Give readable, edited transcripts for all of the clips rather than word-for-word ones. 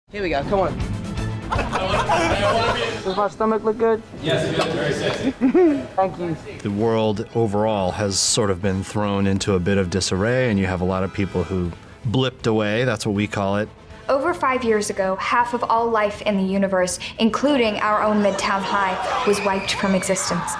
Here we go, come on. Does my stomach look good? Yes, it does. Very sexy. Thank you. The world overall has sort of been thrown into a bit of disarray, and you have a lot of people who blipped away, that's what we call it. Over 5 years ago, half of all life in the universe, including our own Midtown High, was wiped from existence.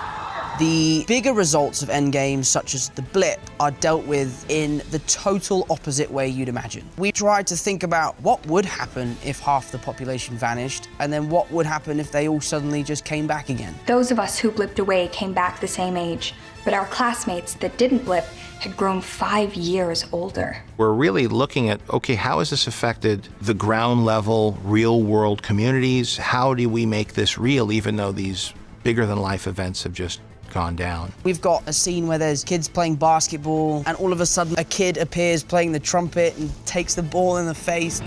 The bigger results of Endgame, such as the blip, are dealt with in the total opposite way you'd imagine. We tried to think about what would happen if half the population vanished, and then what would happen if they all suddenly just came back again. Those of us who blipped away came back the same age, but our classmates that didn't blip had grown 5 years older. We're really looking at, okay, how has this affected the ground level, real world communities? How do we make this real, even though these bigger than life events have just gone down? We've got a scene where there's kids playing basketball, and all of a sudden a kid appears playing the trumpet and takes the ball in the face.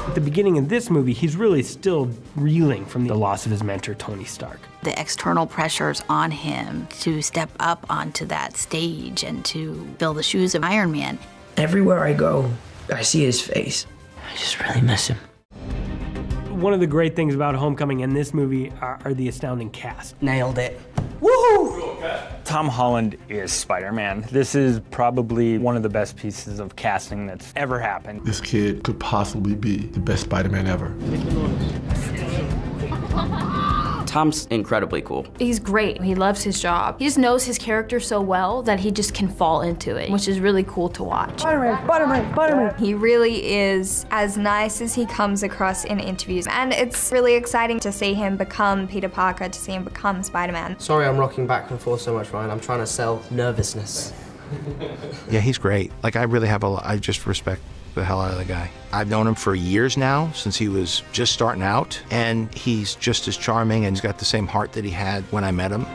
At the beginning of this movie, he's really still reeling from the loss of his mentor, Tony Stark. The external pressures on him to step up onto that stage and to fill the shoes of Iron Man. Everywhere I go, I see his face. I just really miss him. One of the great things about Homecoming and this movie are the astounding cast. Nailed it. Woohoo! Tom Holland is Spider-Man. This is probably one of the best pieces of casting that's ever happened. This kid could possibly be the best Spider-Man ever. Tom's incredibly cool. He's great. He loves his job. He just knows his character so well that he just can fall into it, which is really cool to watch. Spider-Man, Spider-Man, Spider-Man. He really is as nice as he comes across in interviews, and it's really exciting to see him become Peter Parker, to see him become Spider-Man. Sorry I'm rocking back and forth so much, Ryan. I'm trying to sell nervousness. Yeah, he's great. Like, I really have I just respect the hell out of the guy. I've known him for years now, since he was just starting out, and he's just as charming, and he's got the same heart that he had when I met him.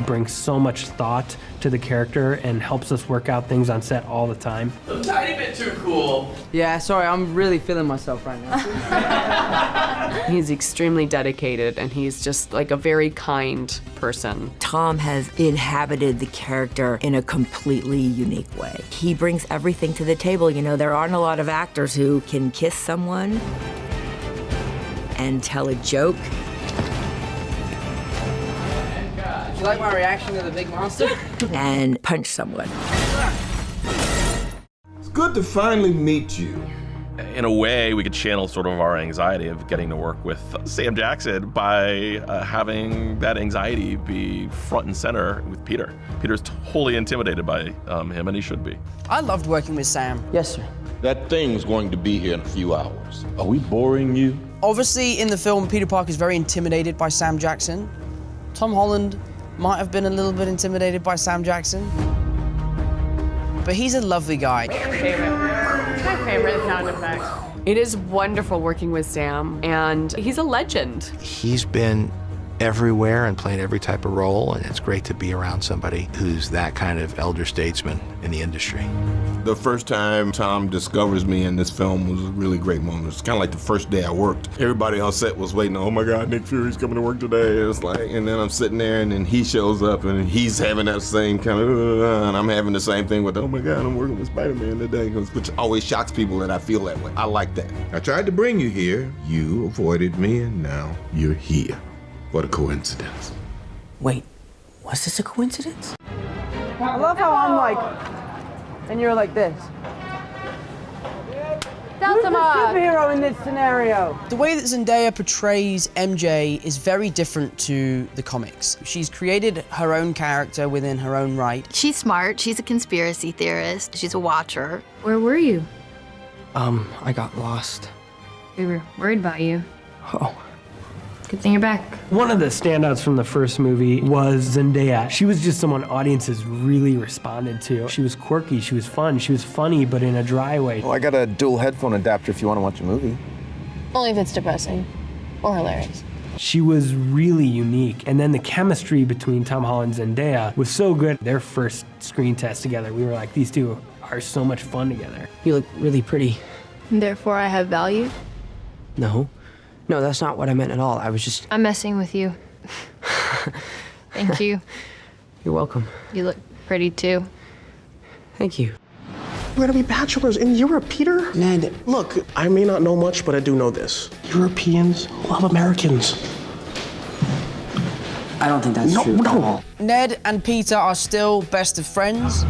Brings so much thought to the character and helps us work out things on set all the time. A tiny bit too cool. Yeah, sorry, I'm really feeling myself right now. He's extremely dedicated, and he's just like a very kind person. Tom has inhabited the character in a completely unique way. He brings everything to the table. You know, there aren't a lot of actors who can kiss someone and tell a joke. You like my reaction to the big monster? And punch someone. It's good to finally meet you. In a way, we could channel sort of our anxiety of getting to work with Sam Jackson by having that anxiety be front and center with Peter. Peter's totally intimidated by him, and he should be. I loved working with Sam. Yes, sir. That thing's going to be here in a few hours. Are we boring you? Obviously, in the film, Peter Parker is very intimidated by Sam Jackson. Tom Holland might have been a little bit intimidated by Sam Jackson. But he's a lovely guy. It's my favorite sound effect. It is wonderful working with Sam, and he's a legend. He's been everywhere and played every type of role, and it's great to be around somebody who's that kind of elder statesman in the industry. The first time Tom discovers me in this film was a really great moment. It's kind of like the first day I worked. Everybody on set was waiting, oh my God, Nick Fury's coming to work today. It's like, and then I'm sitting there and then he shows up and he's having that same kind of, and I'm having the same thing with, oh my God, I'm working with Spider-Man today, which always shocks people that I feel that way. I like that. I tried to bring you here, you avoided me, and now you're here. What a coincidence. Wait, was this a coincidence? I love how I'm like, and you're like this. Who's the superhero in this scenario? The way that Zendaya portrays MJ is very different to the comics. She's created her own character within her own right. She's smart. She's a conspiracy theorist. She's a watcher. Where were you? I got lost. We were worried about you. Oh. Good thing you're back. One of the standouts from the first movie was Zendaya. She was just someone audiences really responded to. She was quirky, she was fun, she was funny, but in a dry way. Well, I got a dual headphone adapter if you want to watch a movie. Only if it's depressing or hilarious. She was really unique. And then the chemistry between Tom Holland and Zendaya was so good. Their first screen test together, we were like, these two are so much fun together. You look really pretty. Therefore, I have value? No. No, that's not what I meant at all. I was just... I'm messing with you. Thank you. You're welcome. You look pretty too. Thank you. We're gonna be bachelors in Europe, Peter. Ned. Look, I may not know much, but I do know this. Europeans love Americans. I don't think that's true. No. Ned and Peter are still best of friends.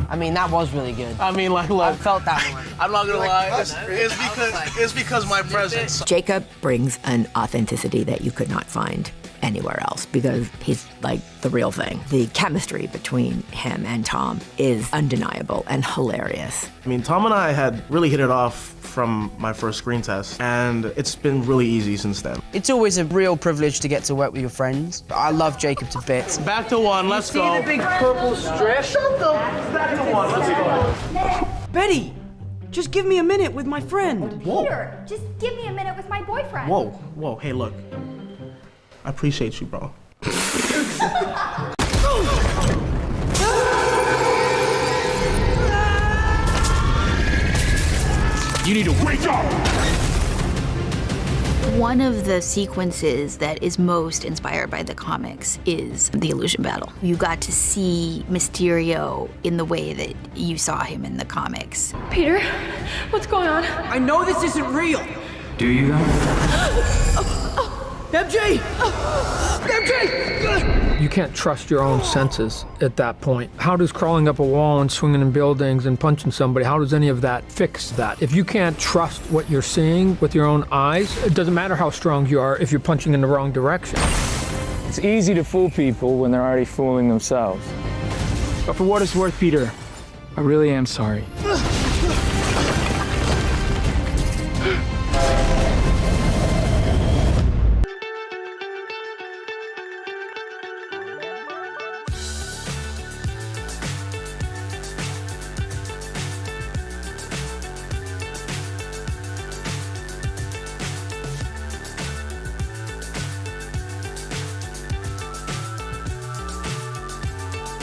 I mean, that was really good. I mean, like, look. I felt that one. I'm not gonna lie. It's because my presence. Jacob brings an authenticity that you could not find anywhere else because he's like the real thing. The chemistry between him and Tom is undeniable and hilarious. I mean, Tom and I had really hit it off from my first screen test, and it's been really easy since then. It's always a real privilege to get to work with your friends. I love Jacob to bits. Back to one, let's go. See the big purple strip? Shut the back to one, let's go. Betty, just give me a minute with my friend. Peter, just give me a minute with my boyfriend. Whoa, hey, look. I appreciate you, bro. You need to wake up! One of the sequences that is most inspired by the comics is the illusion battle. You got to see Mysterio in the way that you saw him in the comics. Peter, what's going on? I know this isn't real. Do you though? MJ! MJ! You can't trust your own senses at that point. How does crawling up a wall and swinging in buildings and punching somebody, how does any of that fix that? If you can't trust what you're seeing with your own eyes, it doesn't matter how strong you are if you're punching in the wrong direction. It's easy to fool people when they're already fooling themselves. But for what it's worth, Peter, I really am sorry.